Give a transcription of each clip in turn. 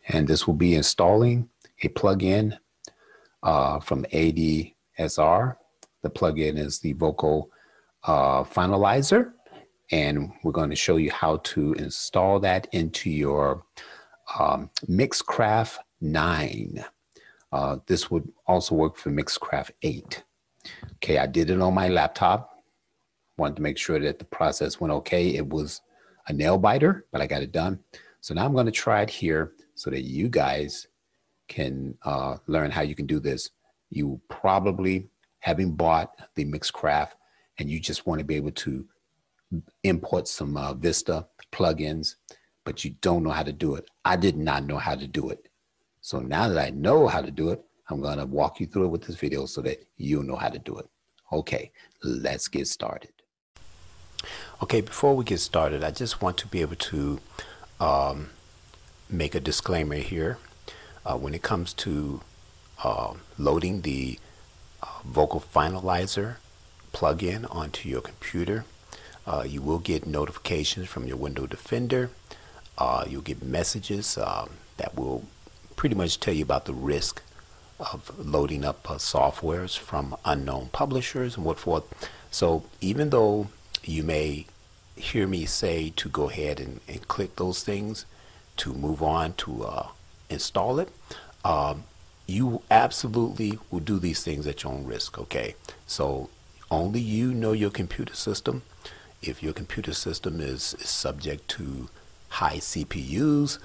and this will be installing a plugin from ADSR. The plugin is the Vocal Finalizer, and we're going to show you how to install that into your Mixcraft 9. This would also work for Mixcraft 8. Okay, I did it on my laptop. Wanted to make sure that the process went okay. It was a nail biter, but I got it done. So now I'm going to try it here so that you guys can learn how you can do this. You probably, having bought the Mixcraft, and you just want to be able to import some Vista plugins, but you don't know how to do it. I did not know how to do it. So now that I know how to do it, I'm going to walk you through it with this video so that you know how to do it. Okay, let's get started. Okay, before we get started, I just want to be able to make a disclaimer here. When it comes to loading the Vocal Finalizer plugin onto your computer, you will get notifications from your Windows Defender. You'll get messages that will pretty much tell you about the risk of loading up softwares from unknown publishers and what forth. So even though you may hear me say to go ahead and click those things to move on to install it, you absolutely will do these things at your own risk. Okay, so only you know your computer system. If your computer system is subject to high CPUs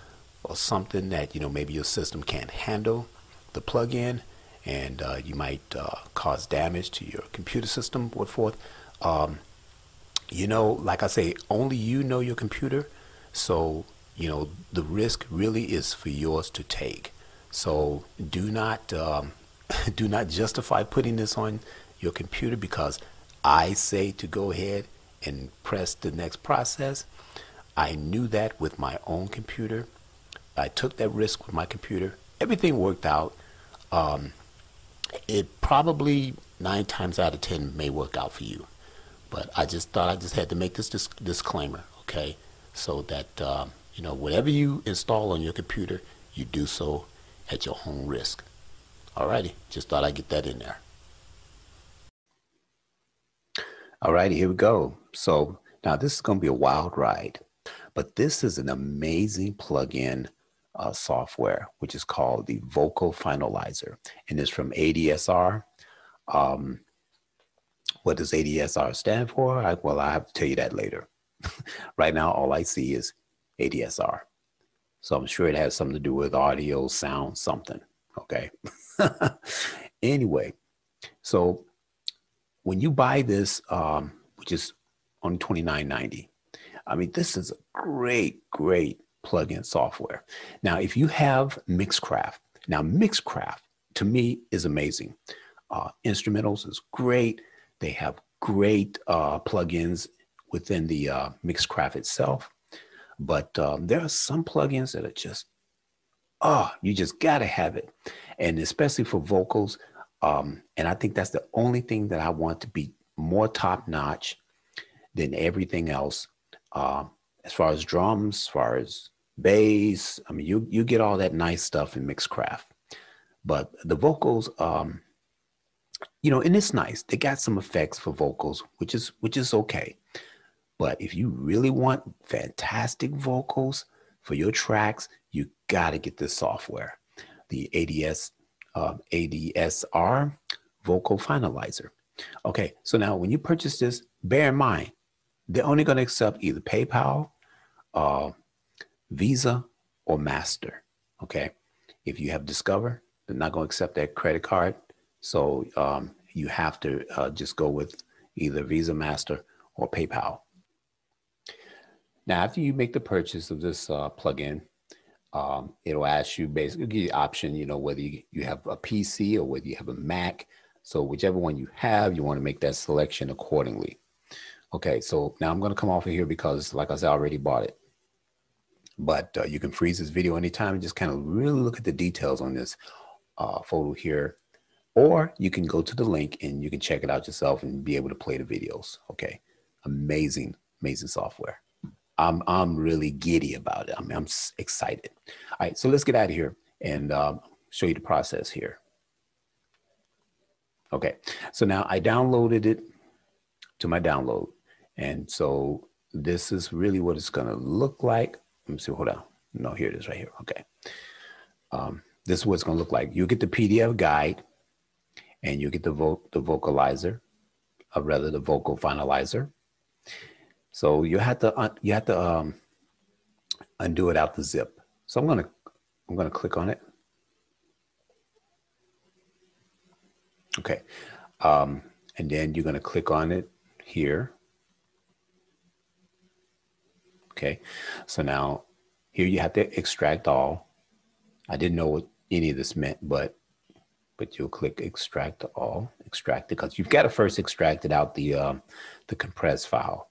or something that, you know, maybe your system can't handle the plugin, and you might cause damage to your computer system, what forth. You know, like I say, only you know your computer, so you know the risk really is for yours to take. So do not do not justify putting this on your computer because I say to go ahead and press the next process. I knew that with my own computer. I took that risk with my computer. Everything worked out. It probably 9 times out of 10 may work out for you. But I just thought I just had to make this disclaimer, okay? So that, you know, whatever you install on your computer, you do so at your own risk. Alrighty, just thought I'd get that in there. Alrighty, here we go. So now this is going to be a wild ride, but this is an amazing plugin software, which is called the Vocal Finalizer, and it's from ADSR. What does ADSR stand for? Well, I have to tell you that later. Right now, all I see is ADSR. So I'm sure it has something to do with audio, sound, something. Okay. Anyway, so when you buy this, which is on $29.90, I mean, this is a great plugin software. Now, if you have Mixcraft, now Mixcraft to me is amazing. Instrumentals is great. They have great plugins within the Mixcraft itself, but there are some plugins that are just, you just gotta have it, and especially for vocals. And I think that's the only thing that I want to be more top notch than everything else. As far as drums, as far as bass, I mean, you get all that nice stuff in Mixcraft, but the vocals, you know, and it's nice. They got some effects for vocals, which is okay. But if you really want fantastic vocals for your tracks, you got to get this software, the ADSR Vocal Finalizer. Okay, so now when you purchase this, bear in mind, they're only going to accept either PayPal, Visa, or Master. Okay, if you have Discover, they're not going to accept that credit card. So you have to just go with either Visa, Master, or PayPal. Now, after you make the purchase of this plugin, it'll ask you, basically give you the option, you know, whether you have a PC or whether you have a Mac. So whichever one you have, you want to make that selection accordingly. Okay, so now I'm going to come off of here because, like I said, I already bought it. But you can freeze this video anytime and just kind of really look at the details on this photo here. Or you can go to the link and you can check it out yourself and be able to play the videos. Okay, amazing software. I'm really giddy about it. I'm excited. All right, so let's get out of here and show you the process here. Okay, so now I downloaded it to my download. And so this is really what it's gonna look like. Let me see, hold on. No, here it is right here, okay. This is what it's gonna look like. You get the PDF guide and you get the vocalizer, or rather the vocal finalizer. So you have to undo it out the zip. So I'm gonna click on it. Okay, and then you're gonna click on it here. Okay, so now here you have to extract all. I didn't know what any of this meant, but you'll click extract all, extract it, because you've got to first extract it out the compressed file.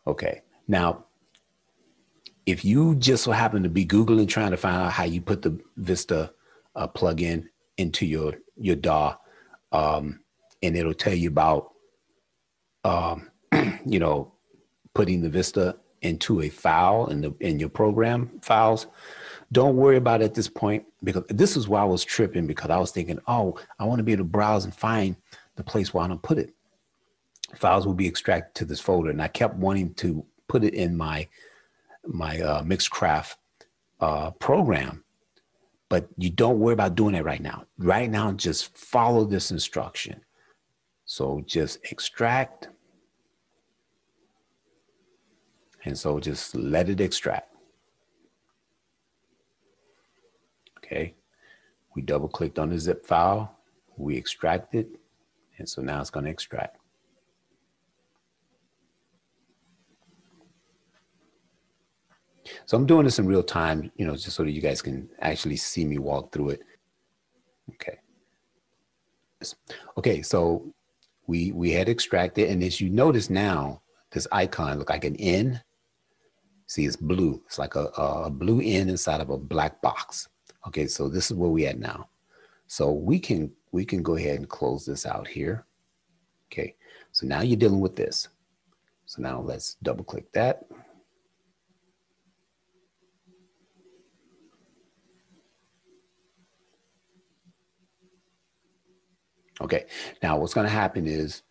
Okay, now if you just so happen to be Googling trying to find out how you put the Vista plugin into your DAW, and it'll tell you about you know, putting the Vista into a file in your program files, don't worry about it at this point, because this is why I was tripping, because I was thinking, oh, I want to be able to browse and find the place where I'm gonna put it. Files will be extracted to this folder, and I kept wanting to put it in my Mixcraft program, but you don't worry about doing it right now. Right now, just follow this instruction. So just extract. And so just let it extract. Okay. We double clicked on the zip file. We extracted. And so now it's going to extract. So I'm doing this in real time, you know, just so that you guys can actually see me walk through it. Okay. Okay. So we had extracted. And as you notice now, this icon look like an N. See, it's blue. It's like a blue N inside of a black box. Okay, so this is where we at now. So we can go ahead and close this out here. Okay, so now you're dealing with this. So now let's double click that. Okay, now what's going to happen is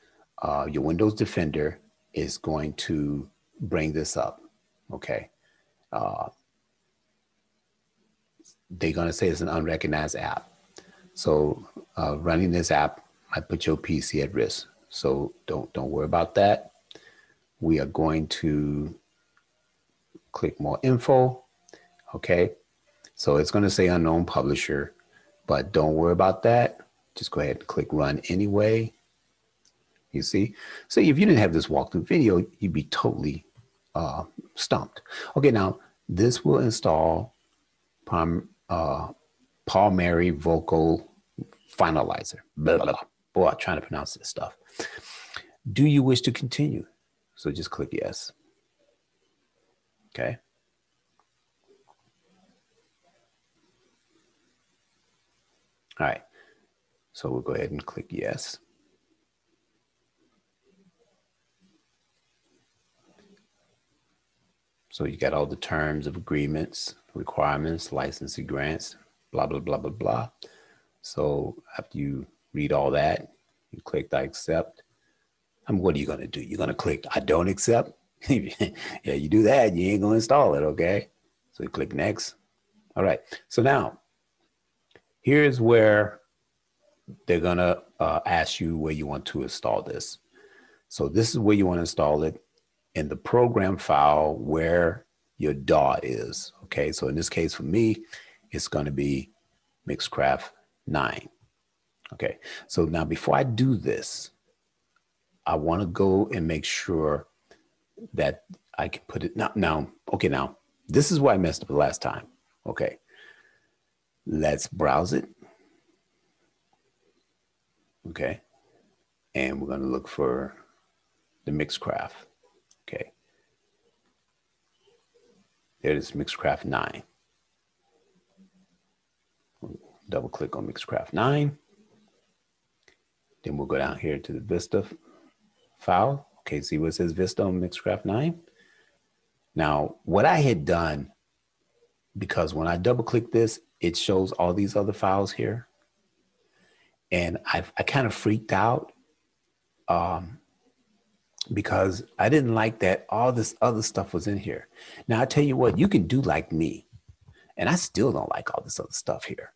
your Windows Defender is going to bring this up. Okay. They're going to say it's an unrecognized app. So running this app might put your PC at risk. So don't worry about that. We are going to click more info. Okay. So it's going to say unknown publisher, but don't worry about that. Just go ahead and click run anyway. You see? So if you didn't have this walkthrough video, you'd be totally stumped. Okay, now this will install Primary Vocal Finalizer. Blah, blah, blah. Boy, I'm trying to pronounce this stuff. Do you wish to continue? So just click yes. Okay. All right. So we'll go ahead and click yes. So you got all the terms of agreements, requirements, licensing grants, blah, blah, blah, blah, blah. So after you read all that, you click I accept. What are you going to do? You're going to click I don't accept? Yeah, you do that, you ain't going to install it, okay? So you click next. All right. So now, here's where they're going to ask you where you want to install this. So this is where you want to install it, in the program file where your DAW is. Okay, so in this case for me, it's going to be Mixcraft 9. Okay, so now before I do this, I want to go and make sure that I can put it now. Okay, now this is why I messed up the last time. Okay, let's browse it. Okay, and we're going to look for the Mixcraft. Okay, there it is, Mixcraft 9. Double click on Mixcraft 9. Then we'll go down here to the Vista file. Okay, see what it says Vista on Mixcraft 9? Now, what I had done, because when I double click this, it shows all these other files here. And I kind of freaked out because I didn't like that all this other stuff was in here. Now, I tell you what, you can do like me, and I still don't like all this other stuff here.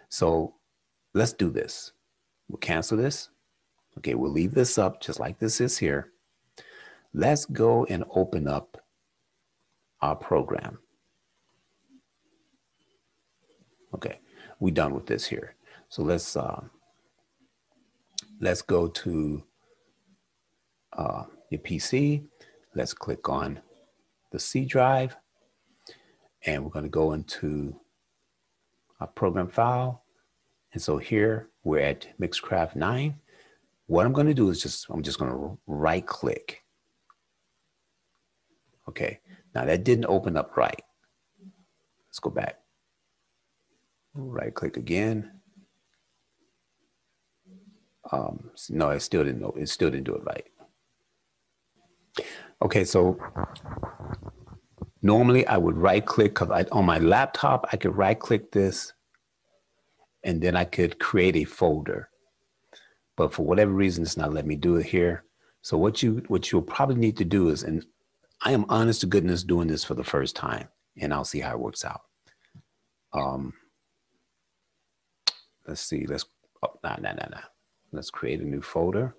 So let's do this. We'll cancel this. Okay, we'll leave this up just like this is here. Let's go and open up our program. Okay, we're done with this here. So let's go to your PC. Let's click on the C drive, and we're going to go into our program file. And so here we're at Mixcraft 9. What I'm going to do is I'm just going to right click. Okay, now that didn't open up right. Let's go back. Right click again. No, it still didn't do it right. Okay, so normally I would right click, because on my laptop I could right click this and then I could create a folder. But for whatever reason, it's not letting me do it here. So what you'll probably need to do is, and I am honest to goodness doing this for the first time, and I'll see how it works out. Let's see, let's create a new folder.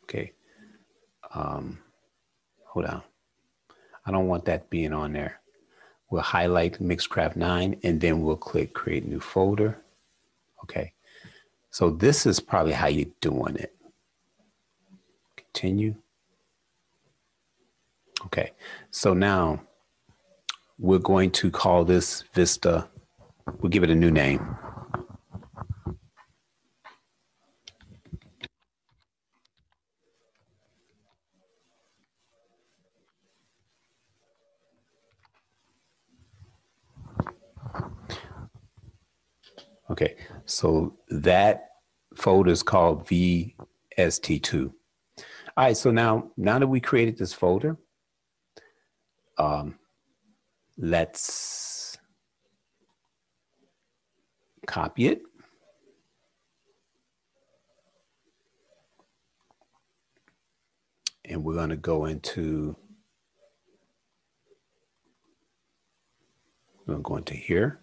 Okay, hold on. I don't want that being on there. We'll highlight Mixcraft 9 and then we'll click create new folder. Okay, so this is probably how you're doing it. Continue. Okay, so now we're going to call this Vista. We'll give it a new name. Okay, so that folder is called VST2. All right, so now that we created this folder, let's copy it. And we're going to go into, here,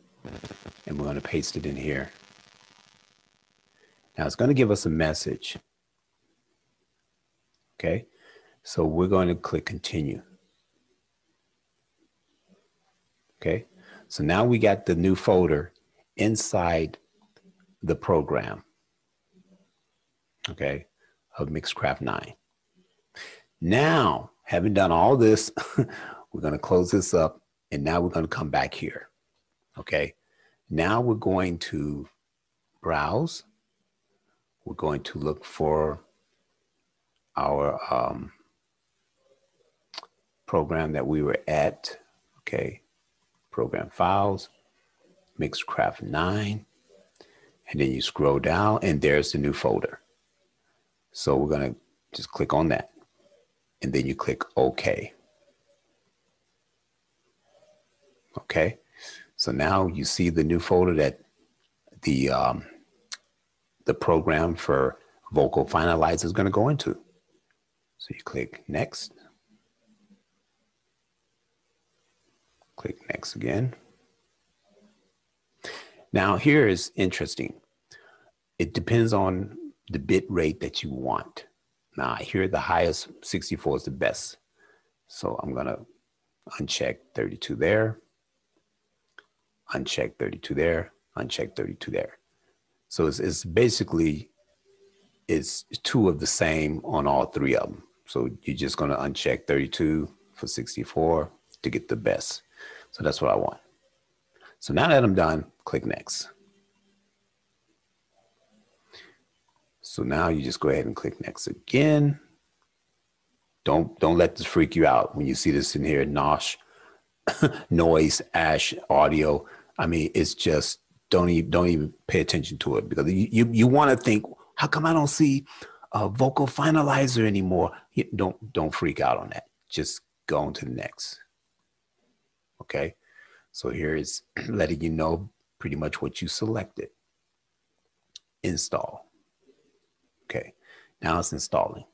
and we're going to paste it in here. Now it's going to give us a message. Okay, so we're going to click continue. Okay, so now we got the new folder inside the program, okay, of Mixcraft 9. Now, having done all this, we're going to close this up, and now we're going to come back here. Okay, now we're going to browse. We're going to look for our program that we were at. Okay, program files, Mixcraft 9, and then you scroll down, and there's the new folder. So we're going to just click on that, and then you click OK. Okay, so now you see the new folder that the program for Vocal Finalizer is going to go into. So you click next, click next again. Now here is interesting. It depends on the bit rate that you want. Now here the highest 64 is the best. So I'm going to uncheck 32 there, uncheck 32 there, uncheck 32 there. So it's basically, it's two of the same on all three of them. So you're just going to uncheck 32 for 64 to get the best. So that's what I want. So now that I'm done, click next. So now you just go ahead and click next again. Don't let this freak you out when you see this in here, noise, ash, audio. I mean, it's just don't even pay attention to it, because you want to think, how come I don't see a vocal finalizer anymore? Don't freak out on that. Just go on to the next. Okay, so here is letting you know pretty much what you selected. Install. Okay, now it's installing.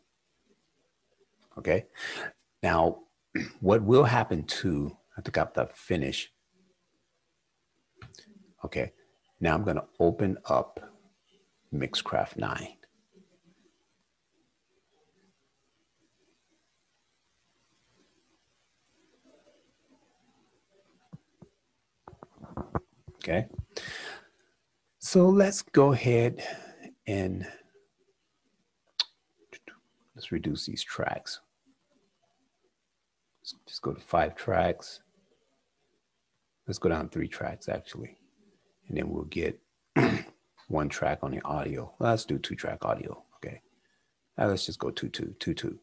Okay, now what will happen to, I think I've got to finish. Okay, now I'm going to open up Mixcraft 9. Okay, so let's go ahead and let's reduce these tracks. Let's just go to 5 tracks. Let's go down 3 tracks actually, and then we'll get 1 track on the audio. Well, let's do 2-track audio. Okay, now let's just go 2-2.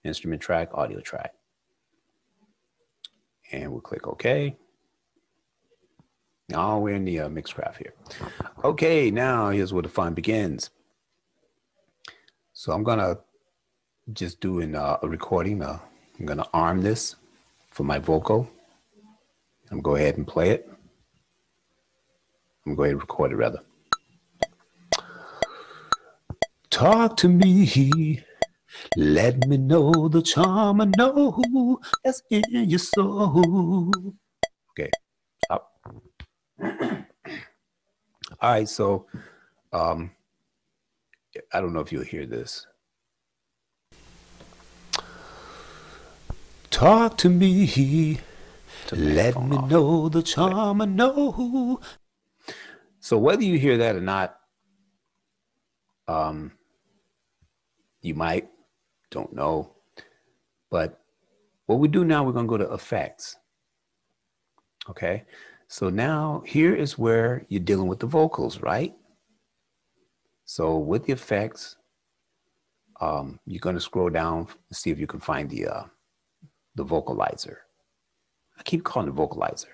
Instrument track, audio track, and we'll click OK. Now we're in the Mixcraft here. Okay, now here's where the fun begins. So I'm gonna just do a recording. I'm gonna arm this for my vocal. I'm gonna go ahead and play it. I'm gonna go ahead and record it rather. Talk to me, let me know the charm I know that's in your soul. Okay, stop. All right, so I don't know if you'll hear this. Talk to me, let me know the charm I know. So whether you hear that or not, you might, don't know. But what we do now, we're going to go to effects. Okay, so now here is where you're dealing with the vocals, right? So with the effects, you're going to scroll down and see if you can find the vocalizer. I keep calling it vocalizer.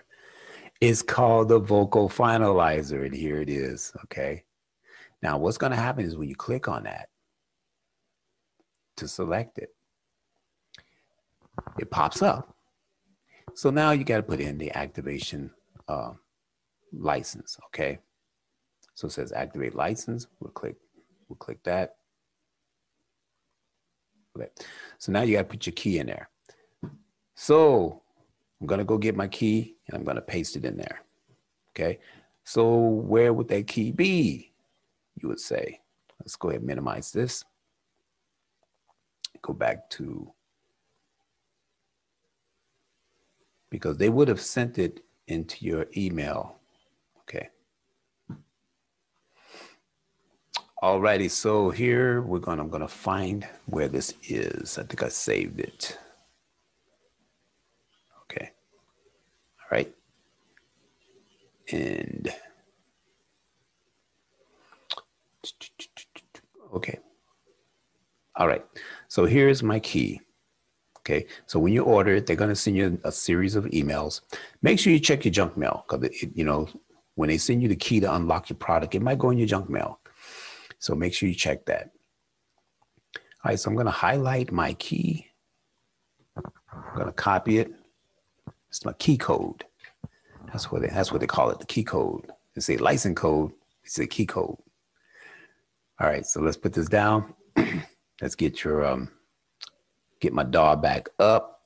It's called the vocal finalizer, and here it is. Okay, now what's going to happen is when you click on that to select it, it pops up. So now you got to put in the activation license. Okay, so it says activate license. We'll click that. Okay, so now you got to put your key in there. So I'm going to go get my key and I'm going to paste it in there. Okay, so where would that key be, you would say? Let's go ahead and minimize this. Go back to, because they would have sent it into your email. Okay. Alrighty, so here I'm gonna find where this is. I think I saved it. Okay. All right. And okay. All right. So here's my key. Okay. So when you order it, they're going to send you a series of emails. Make sure you check your junk mail, because when they send you the key to unlock your product, it might go in your junk mail. So make sure you check that. All right. So I'm going to highlight my key. I'm going to copy it. It's my key code. That's what they call it, the key code. They say license code. They say key code. All right. So let's put this down. Let's get get my DAW back up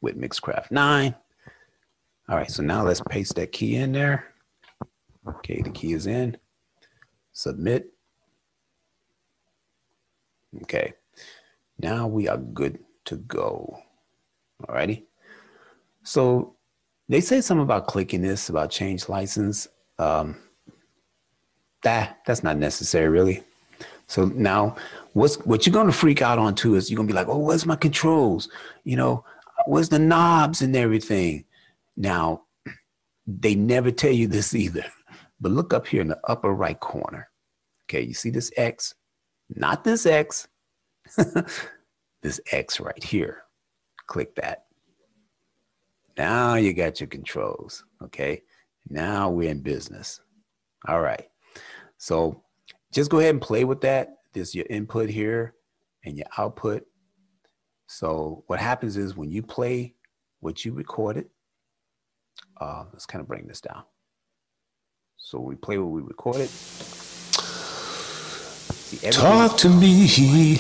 with Mixcraft 9. All right, so now let's paste that key in there. Okay, the key is in. Submit. Okay, now we are good to go. All righty. So they say something about clicking this, about change license. That's not necessary, really. So now what you're going to freak out on too is you're going to be like, oh, where's my controls? Where's the knobs and everything? Now, they never tell you this either, but look up here in the upper right corner. Okay, you see this X? Not this X, this X right here. Click that. Now you got your controls, okay? Now we're in business. All right. So just go ahead and play with that. This is your input here and your output. So what happens is when you play what you recorded, let's kind of bring this down. So we play what we recorded. See, talk to me.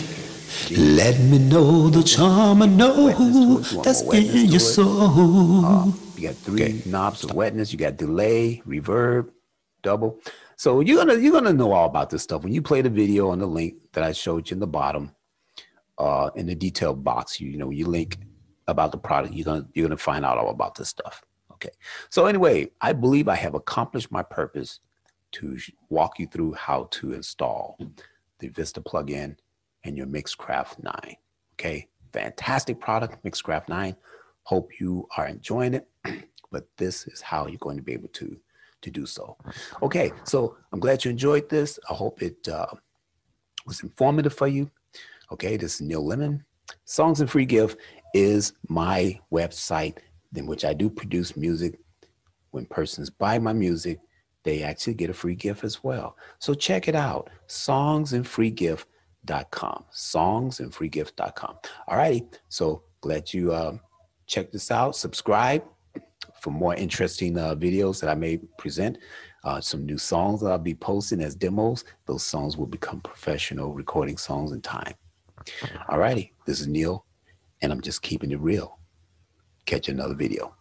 Let me know the charm I know that's in your soul. You got three knobs of wetness. You got delay, reverb, double. So you're gonna know all about this stuff when you play the video on the link that I showed you in the bottom, in the detailed box. You know, you link about the product. You're gonna find out all about this stuff. Okay. So anyway, I believe I have accomplished my purpose to walk you through how to install the Vista plugin and your Mixcraft 9. Okay. Fantastic product, Mixcraft 9. Hope you are enjoying it. But this is how you're going to be able to do so. Okay, so I'm glad you enjoyed this. I hope it was informative for you. Okay, this is Neil Lemon. Songs and Free Gift is my website in which I do produce music. When persons buy my music, they actually get a free gift as well. So check it out, songsandfreegift.com, songsandfreegift.com. All righty, so glad you check this out. Subscribe for more interesting videos that I may present. Some new songs that I'll be posting as demos. Those songs will become professional recording songs in time. All righty, this is Neil, and I'm just keeping it real. Catch another video.